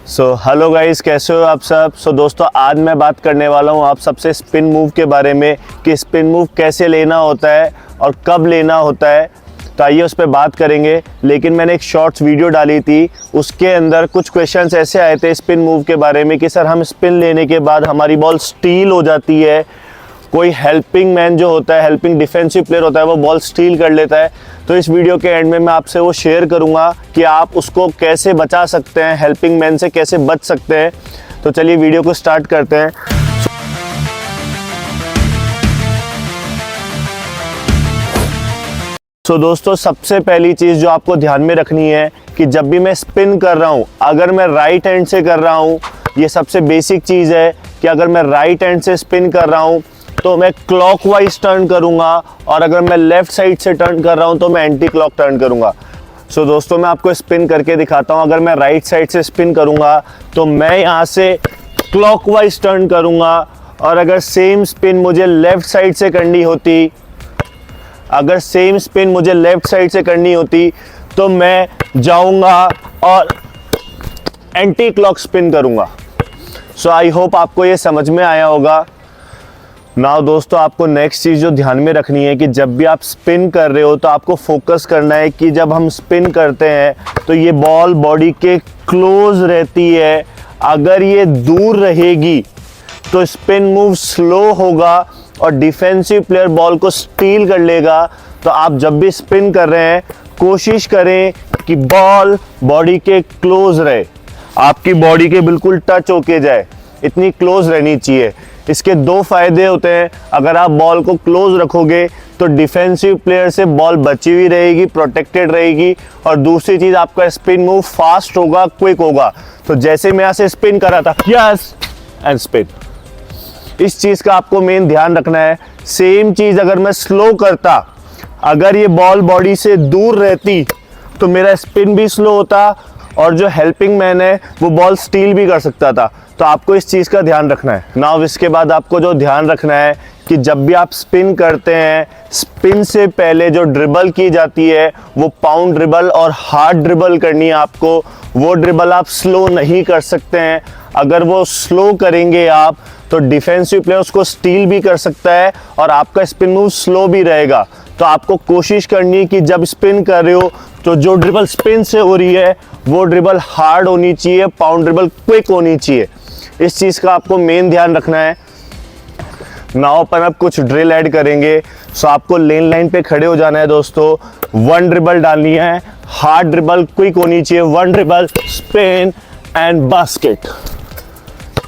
Hello guys, कैसे हो आप सब। दोस्तों, आज मैं बात करने वाला हूँ आप सबसे स्पिन मूव के बारे में कि स्पिन मूव कैसे लेना होता है और कब लेना होता है। तो आइए उस पर बात करेंगे। लेकिन मैंने एक शॉर्ट्स वीडियो डाली थी, उसके अंदर कुछ क्वेश्चंस ऐसे आए थे स्पिन मूव के बारे में कि सर हम स्पिन लेने के बाद हमारी बॉल स्टील हो जाती है, कोई हेल्पिंग मैन जो होता है, हेल्पिंग डिफेंसिव प्लेयर होता है, वो बॉल स्टील कर लेता है। तो इस वीडियो के एंड में मैं आपसे वो शेयर करूंगा कि आप उसको कैसे बचा सकते हैं, हेल्पिंग मैन से कैसे बच सकते हैं। तो चलिए वीडियो को स्टार्ट करते हैं। दोस्तों, सबसे पहली चीज़ जो आपको ध्यान में रखनी है कि जब भी मैं स्पिन कर रहा हूँ, अगर मैं राइट हैंड से कर रहा हूँ, ये सबसे बेसिक चीज़ है कि अगर मैं राइट हैंड से स्पिन कर रहा हूँ तो मैं क्लॉकवाइज टर्न करूंगा, और अगर मैं लेफ्ट साइड से टर्न कर रहा हूं तो मैं एंटी क्लॉक टर्न करूंगा। दोस्तों, मैं आपको स्पिन करके दिखाता हूं। अगर मैं राइट साइड से स्पिन करूंगा तो मैं यहां से क्लॉकवाइज टर्न करूंगा, और अगर सेम स्पिन मुझे लेफ्ट साइड से करनी होती, तो मैं जाऊंगा और एंटी क्लॉक स्पिन करूंगा। आई होप आपको ये समझ में आया होगा। नाउ दोस्तों, आपको नेक्स्ट चीज़ जो ध्यान में रखनी है कि जब भी आप स्पिन कर रहे हो तो आपको फोकस करना है कि जब हम स्पिन करते हैं तो ये बॉल बॉडी के क्लोज रहती है। अगर ये दूर रहेगी तो स्पिन मूव स्लो होगा और डिफेंसिव प्लेयर बॉल को स्टील कर लेगा। तो आप जब भी स्पिन कर रहे हैं कोशिश करें कि बॉल बॉडी के क्लोज रहे, आपकी बॉडी के बिल्कुल टच होके जाए, इतनी क्लोज रहनी चाहिए। इसके दो फायदे होते हैं। अगर आप बॉल को क्लोज रखोगे तो डिफेंसिव प्लेयर से बॉल बची हुई रहेगी, प्रोटेक्टेड रहेगी, और दूसरी चीज़ आपका स्पिन मूव फास्ट होगा, क्विक होगा। तो जैसे मैं यहाँ से स्पिन कर रहा था, यस एंड स्पिन, इस चीज़ का आपको मेन ध्यान रखना है। सेम चीज़ अगर मैं स्लो करता, अगर ये बॉल बॉडी से दूर रहती तो मेरा स्पिन भी स्लो होता और जो हेल्पिंग मैन है वो बॉल स्टील भी कर सकता था। तो आपको इस चीज़ का ध्यान रखना है। नाउ इसके बाद आपको जो ध्यान रखना है कि जब भी आप स्पिन करते हैं, स्पिन से पहले जो ड्रिबल की जाती है वो पाउंड ड्रिबल और हार्ड ड्रिबल करनी है आपको। वो ड्रिबल आप स्लो नहीं कर सकते हैं। अगर वो स्लो करेंगे आप तो डिफेंसिव प्लेयर उसको स्टील भी कर सकता है और आपका स्पिन मूव स्लो भी रहेगा। तो आपको कोशिश करनी है कि जब स्पिन कर रहे हो तो जो ड्रिबल स्पिन से हो रही है वो ड्रिबल हार्ड होनी चाहिए, पाउंड ड्रिबल क्विक होनी चाहिए। इस चीज़ का आपको मेन ध्यान रखना है। नाउ पर अब कुछ ड्रिल ऐड करेंगे। आपको लेन लाइन पे खड़े हो जाना है दोस्तों। वन ड्रिबल डालनी है, हार्ड ड्रिबल क्विक होनी चाहिए। One dribble spin and basket.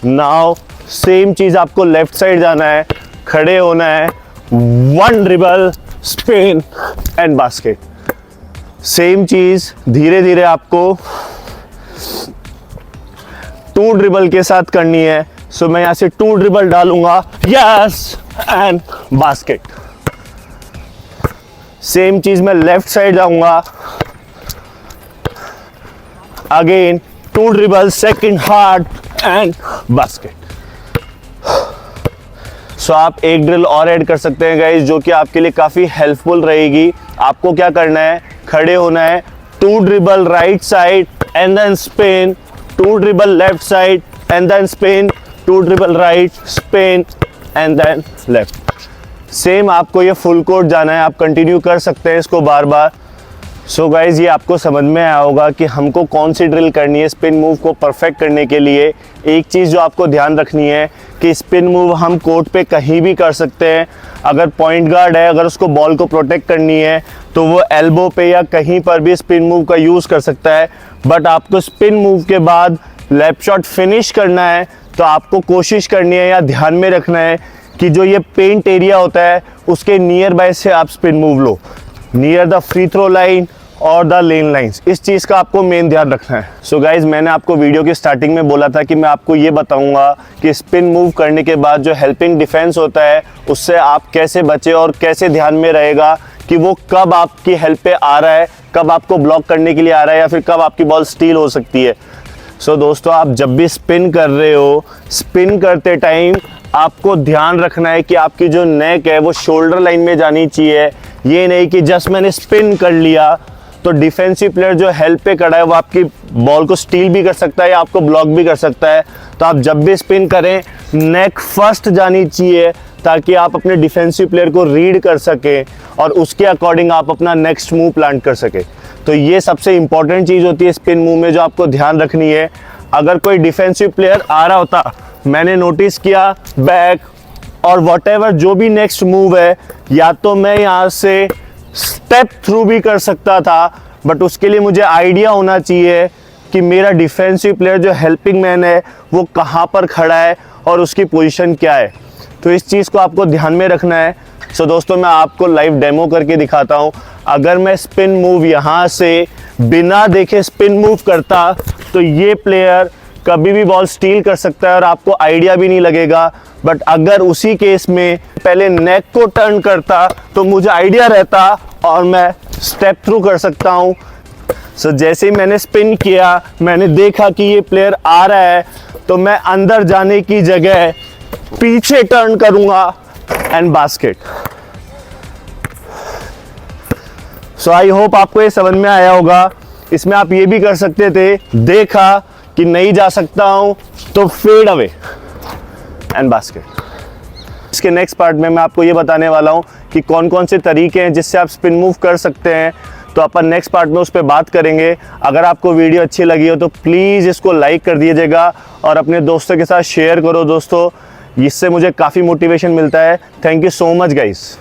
Now same चीज़ आपको लेफ्ट साइड जाना है, खड़े होना है, one dribble spin and basket. Same चीज़ धीरे धीरे आपको टू ड्रिबल के साथ करनी है। मैं यहां से टू ड्रिबल डालूंगा, यस एंड बास्केट। सेम चीज मैं लेफ्ट साइड जाऊंगा, again two dribble, second hard and basket. आप एक ड्रिल और ऐड कर सकते हैं गाइस, जो कि आपके लिए काफी हेल्पफुल रहेगी। आपको क्या करना है, खड़े होना है, two dribble right side and then spin, two dribble left side and then spin, two dribble right, spin and then left. Same आपको ये फुल कोर्ट जाना है, आप कंटिन्यू कर सकते हैं इसको बार बार। गाइज, ये आपको समझ में आया होगा कि हमको कौन सी ड्रिल करनी है स्पिन मूव को परफेक्ट करने के लिए। एक चीज़ जो आपको ध्यान रखनी है कि स्पिन मूव हम कोर्ट पे कहीं भी कर सकते हैं। अगर पॉइंट गार्ड है, अगर उसको बॉल को प्रोटेक्ट करनी है तो वो एल्बो पे या कहीं पर भी स्पिन मूव का यूज़ कर सकता है। बट आपको स्पिन मूव के बाद लेफ्ट शॉट फिनिश करना है तो आपको कोशिश करनी है या ध्यान में रखना है कि जो ये पेंट एरिया होता है उसके नियर बाय से आप स्पिन मूव लो, near the free throw line और द लेन लाइंस। इस चीज़ का आपको मेन ध्यान रखना है। गाइज, मैंने आपको वीडियो की स्टार्टिंग में बोला था कि मैं आपको ये बताऊंगा कि स्पिन मूव करने के बाद जो हेल्पिंग डिफेंस होता है उससे आप कैसे बचे और कैसे ध्यान में रहेगा कि वो कब आपकी हेल्प पे आ रहा है, कब आपको ब्लॉक करने के लिए आ रहा है, या फिर कब आपकी बॉल स्टील हो सकती है। दोस्तों, आप जब भी स्पिन कर रहे हो, स्पिन करते टाइम आपको ध्यान रखना है कि आपकी जो नेक है वो शोल्डर लाइन में जानी चाहिए। ये नहीं कि जस्ट मैंने स्पिन कर लिया तो डिफेंसिव प्लेयर जो हेल्प पे खड़ा है वो आपकी बॉल को स्टील भी कर सकता है या आपको ब्लॉक भी कर सकता है। तो आप जब भी स्पिन करें नेक फर्स्ट जानी चाहिए ताकि आप अपने डिफेंसिव प्लेयर को रीड कर सके और उसके अकॉर्डिंग आप अपना नेक्स्ट मूव प्लान कर सके। तो ये सबसे इंपॉर्टेंट चीज़ होती है स्पिन मूव में जो आपको ध्यान रखनी है। अगर कोई डिफेंसिव प्लेयर आ रहा होता, मैंने नोटिस किया बैक और व्हाटएवर जो भी नेक्स्ट मूव है, या तो मैं यहाँ से स्टेप थ्रू भी कर सकता था, बट उसके लिए मुझे आइडिया होना चाहिए कि मेरा डिफेंसिव प्लेयर जो हेल्पिंग मैन है वो कहाँ पर खड़ा है और उसकी पोजीशन क्या है। तो इस चीज़ को आपको ध्यान में रखना है। सो दोस्तों मैं आपको लाइव डेमो करके दिखाता हूँ। अगर मैं स्पिन मूव यहाँ से बिना देखे स्पिन मूव करता तो ये प्लेयर कभी भी बॉल स्टील कर सकता है और आपको आइडिया भी नहीं लगेगा। बट अगर उसी केस में पहले नेक को टर्न करता तो मुझे आइडिया रहता और मैं स्टेप थ्रू कर सकता हूँ। सो जैसे ही मैंने स्पिन किया, मैंने देखा कि ये प्लेयर आ रहा है, तो मैं अंदर जाने की जगह पीछे टर्न करूंगा and basket. So I hope आपको ये समझ में आया होगा। इसमें आप ये भी कर सकते थे, देखा कि नहीं जा सकता हूं तो फेड अवे एंड बास्केट। इसके नेक्स्ट पार्ट में मैं आपको ये बताने वाला हूं कि कौन कौन से तरीके हैं जिससे आप स्पिन मूव कर सकते हैं। तो अपन नेक्स्ट पार्ट में उस पर बात करेंगे। अगर आपको वीडियो अच्छी लगी हो तो प्लीज़ इसको लाइक कर दीजिएगा और अपने दोस्तों के साथ शेयर करो दोस्तों, इससे मुझे काफ़ी मोटिवेशन मिलता है। Thank you so much guys.